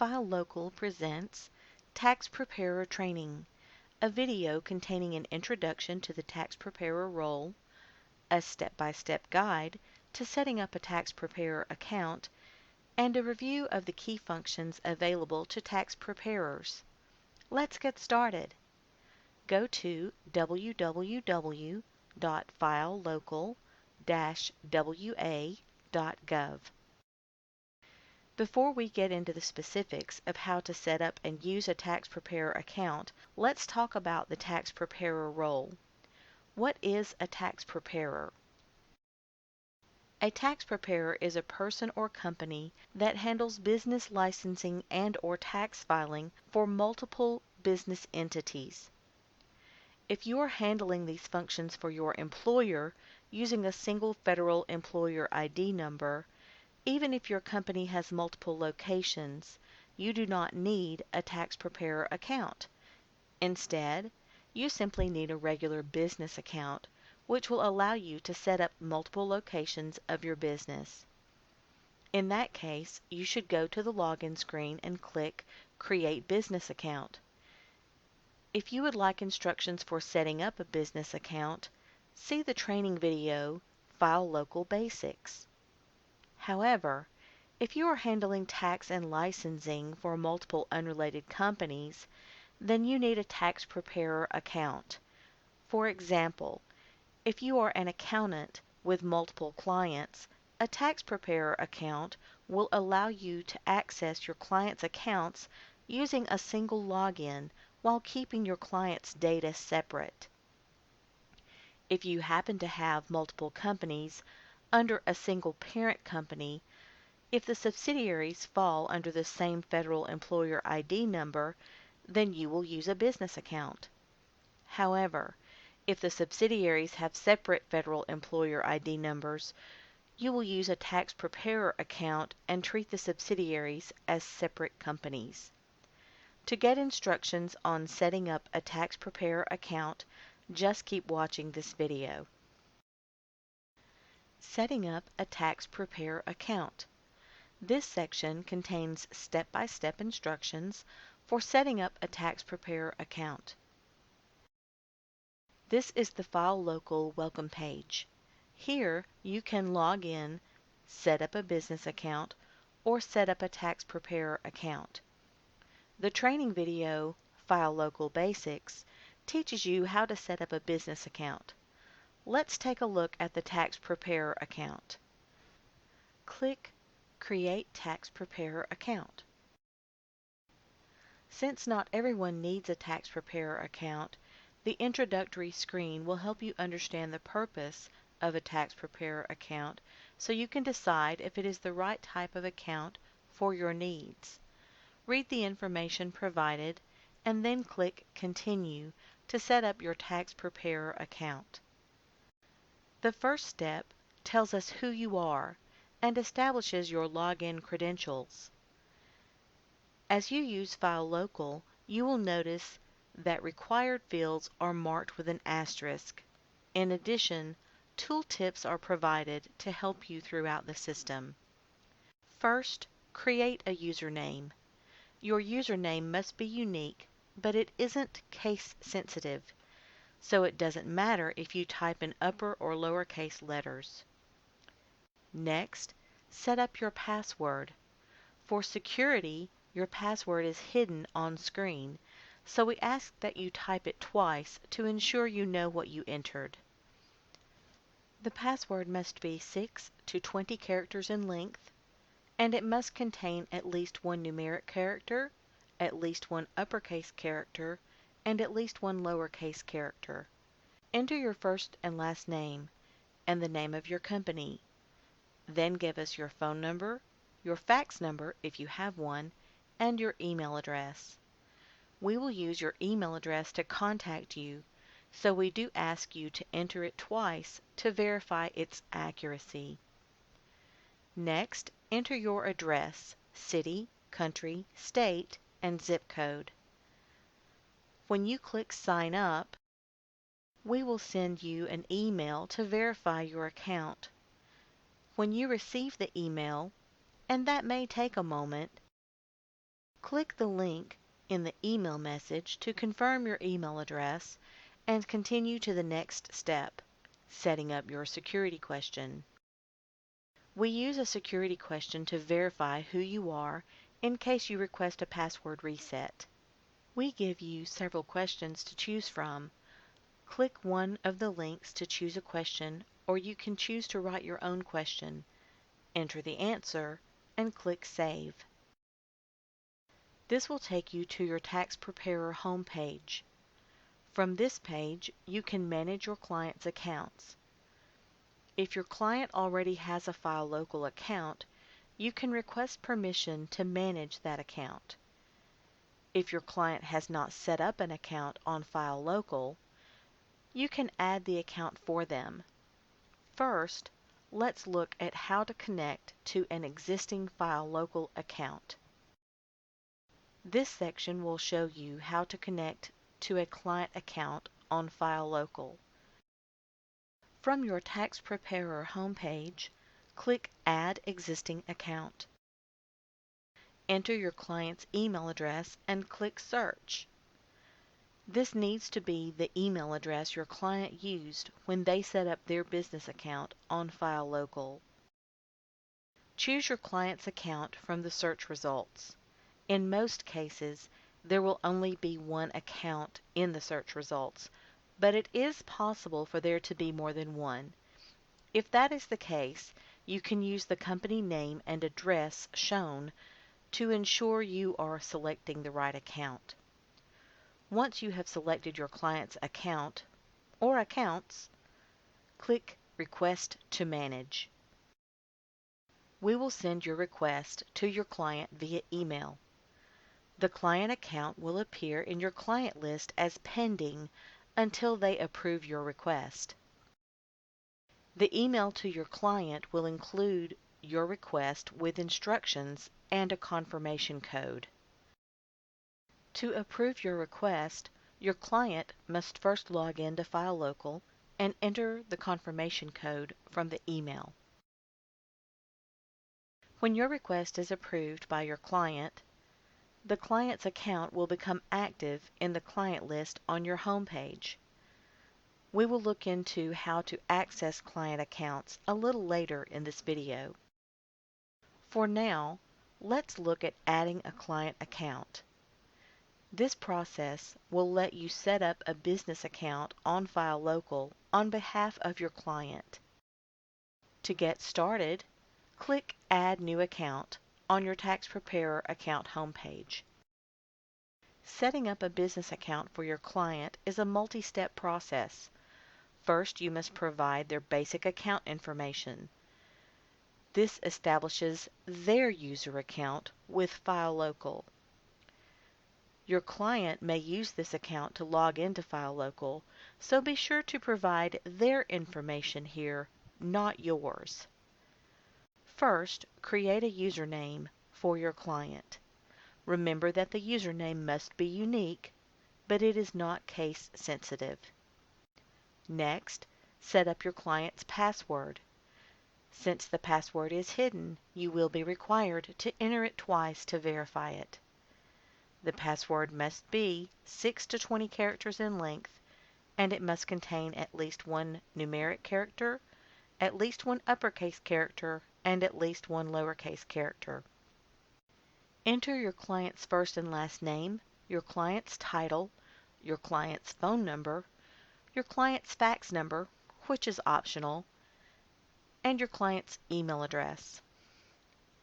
FileLocal presents Tax Preparer Training, a video containing an introduction to the tax preparer role, a step-by-step guide to setting up a tax preparer account, and a review of the key functions available to tax preparers. Let's get started. Go to www.filelocal-wa.gov. Before we get into the specifics of how to set up and use a tax preparer account, let's talk about the tax preparer role. What is a tax preparer? A tax preparer is a person or company that handles business licensing and/or tax filing for multiple business entities. If you are handling these functions for your employer using a single federal employer ID number, even if your company has multiple locations, you do not need a tax preparer account. Instead, you simply need a regular business account, which will allow you to set up multiple locations of your business. In that case, you should go to the login screen and click Create Business Account. If you would like instructions for setting up a business account, see the training video, FileLocal Basics. However, if you are handling tax and licensing for multiple unrelated companies, then you need a tax preparer account. For example, if you are an accountant with multiple clients, a tax preparer account will allow you to access your clients' accounts using a single login while keeping your clients' data separate. If you happen to have multiple companies under a single parent company, if the subsidiaries fall under the same federal employer ID number, then you will use a business account. However, if the subsidiaries have separate federal employer ID numbers, you will use a tax preparer account and treat the subsidiaries as separate companies. To get instructions on setting up a tax preparer account, just keep watching this video. Setting up a tax preparer account. This section contains step-by-step instructions for setting up a tax preparer account. This is the FileLocal welcome page. Here you can log in, set up a business account, or set up a tax preparer account. The training video, FileLocal Basics, teaches you how to set up a business account. Let's take a look at the tax preparer account. Click Create Tax Preparer Account. Since not everyone needs a tax preparer account, the introductory screen will help you understand the purpose of a tax preparer account so you can decide if it is the right type of account for your needs. Read the information provided and then click Continue to set up your tax preparer account. The first step tells us who you are and establishes your login credentials. As you use FileLocal, you will notice that required fields are marked with an asterisk. In addition, tooltips are provided to help you throughout the system. First, create a username. Your username must be unique, but it isn't case sensitive, so it doesn't matter if you type in upper or lowercase letters. Next, set up your password. For security, your password is hidden on screen, so we ask that you type it twice to ensure you know what you entered. The password must be 6 to 20 characters in length, and it must contain at least one numeric character, at least one uppercase character, and at least one lowercase character. Enter your first and last name and the name of your company. Then give us your phone number, your fax number if you have one, and your email address. We will use your email address to contact you, so we do ask you to enter it twice to verify its accuracy. Next, enter your address, city, country, state, and zip code. When you click Sign Up, we will send you an email to verify your account. When you receive the email, and that may take a moment, Click the link in the email message to confirm your email address and continue to the next step, setting up your security question. We use a security question to verify who you are in case you request a password reset. We give you several questions to choose from. Click one of the links to choose a question, or you can choose to write your own question. Enter the answer and click Save. This will take you to your tax preparer homepage. From this page, you can manage your client's accounts. If your client already has a FileLocal account, you can request permission to manage that account. If your client has not set up an account on FileLocal, you can add the account for them. First, let's look at how to connect to an existing FileLocal account. This section will show you how to connect to a client account on FileLocal. From your Tax Preparer homepage, click Add Existing Account. Enter your client's email address and click Search. This needs to be the email address your client used when they set up their business account on FileLocal. Choose your client's account from the search results. In most cases, there will only be one account in the search results, but it is possible for there to be more than one. If that is the case, you can use the company name and address shown to ensure you are selecting the right account. Once you have selected your client's account or accounts, click Request to Manage. We will send your request to your client via email. The client account will appear in your client list as pending until they approve your request. The email to your client will include your request with instructions and a confirmation code. To approve your request, your client must first log in to FileLocal and enter the confirmation code from the email. When your request is approved by your client, the client's account will become active in the client list on your home page. We will look into how to access client accounts a little later in this video. For now, let's look at adding a client account. This process will let you set up a business account on FileLocal on behalf of your client. To get started, click Add New Account on your Tax Preparer account homepage. Setting up a business account for your client is a multi-step process. First, you must provide their basic account information. This establishes their user account with FileLocal. Your client may use this account to log into FileLocal, so be sure to provide their information here, not yours. First, create a username for your client. Remember that the username must be unique, but it is not case sensitive. Next, set up your client's password. Since the password is hidden, you will be required to enter it twice to verify it. The password must be 6 to 20 characters in length, and it must contain at least one numeric character, at least one uppercase character, and at least one lowercase character. Enter your client's first and last name, your client's title, your client's phone number, your client's fax number, which is optional, and your client's email address.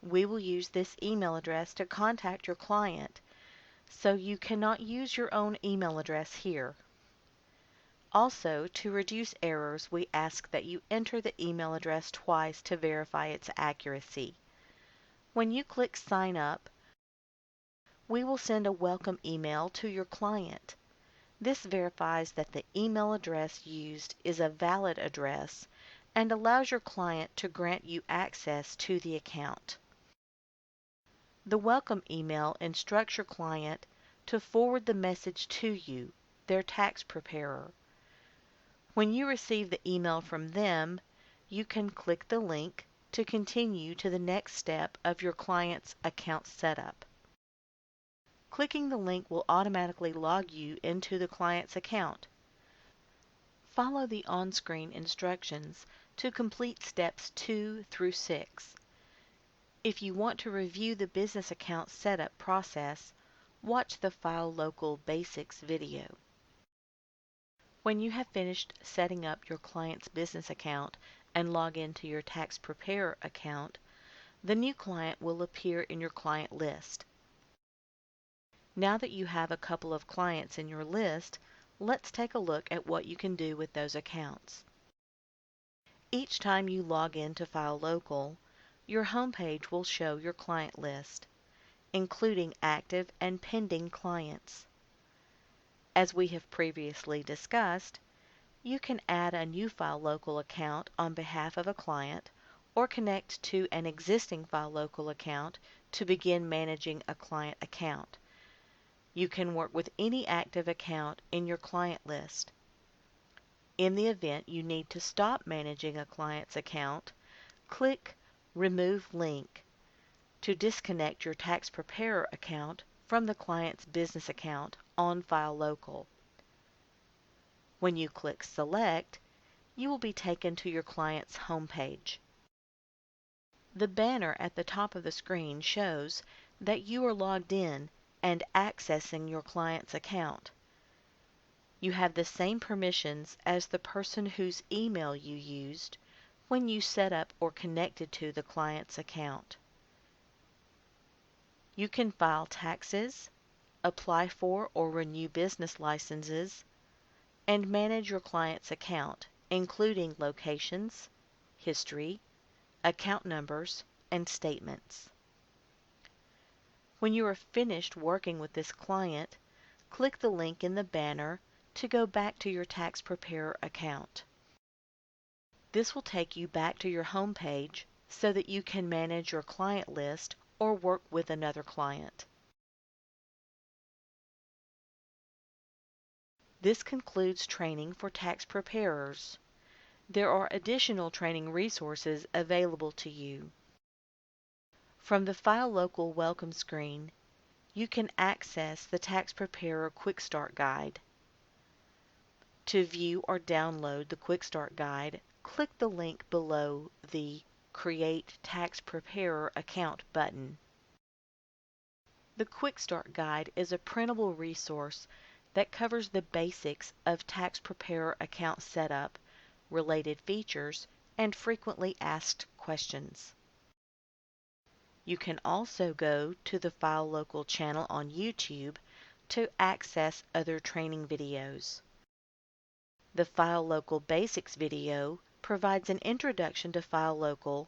We will use this email address to contact your client, so you cannot use your own email address here. Also, to reduce errors, we ask that you enter the email address twice to verify its accuracy. When you click Sign Up, we will send a welcome email to your client. This verifies that the email address used is a valid address and allows your client to grant you access to the account. The welcome email instructs your client to forward the message to you, their tax preparer. When you receive the email from them, you can click the link to continue to the next step of your client's account setup. Clicking the link will automatically log you into the client's account. Follow the on-screen instructions to complete steps 2 through 6. If you want to review the business account setup process, watch the FileLocal Basics video. When you have finished setting up your client's business account and log into your tax preparer account, the new client will appear in your client list. Now that you have a couple of clients in your list, let's take a look at what you can do with those accounts. Each time you log into FileLocal, your homepage will show your client list, including active and pending clients. As we have previously discussed, you can add a new FileLocal account on behalf of a client or connect to an existing FileLocal account to begin managing a client account. You can work with any active account in your client list. In the event you need to stop managing a client's account, click Remove Link to disconnect your tax preparer account from the client's business account on FileLocal. When you click Select, you will be taken to your client's homepage. The banner at the top of the screen shows that you are logged in and accessing your client's account. You have the same permissions as the person whose email you used when you set up or connected to the client's account. You can file taxes, apply for or renew business licenses, and manage your client's account, including locations, history, account numbers, and statements. When you are finished working with this client, click the link in the banner to go back to your tax preparer account. This will take you back to your home page so that you can manage your client list or work with another client. This concludes training for tax preparers. There are additional training resources available to you. From the FileLocal welcome screen, you can access the Tax Preparer Quick Start Guide. To view or download the Quick Start Guide, click the link below the Create Tax Preparer Account button. The Quick Start Guide is a printable resource that covers the basics of tax preparer account setup, related features, and frequently asked questions. You can also go to the FileLocal channel on YouTube to access other training videos. The FileLocal Basics video provides an introduction to FileLocal,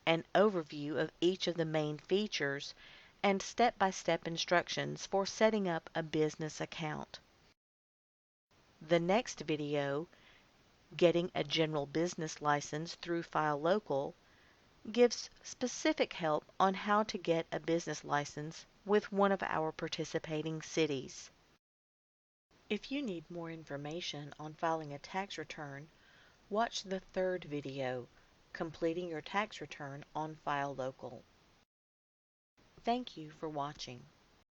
an overview of each of the main features, and step-by-step instructions for setting up a business account. The next video, Getting a General Business License through FileLocal, gives specific help on how to get a business license with one of our participating cities. If you need more information on filing a tax return, watch the third video, Completing Your Tax Return on FileLocal. Thank you for watching.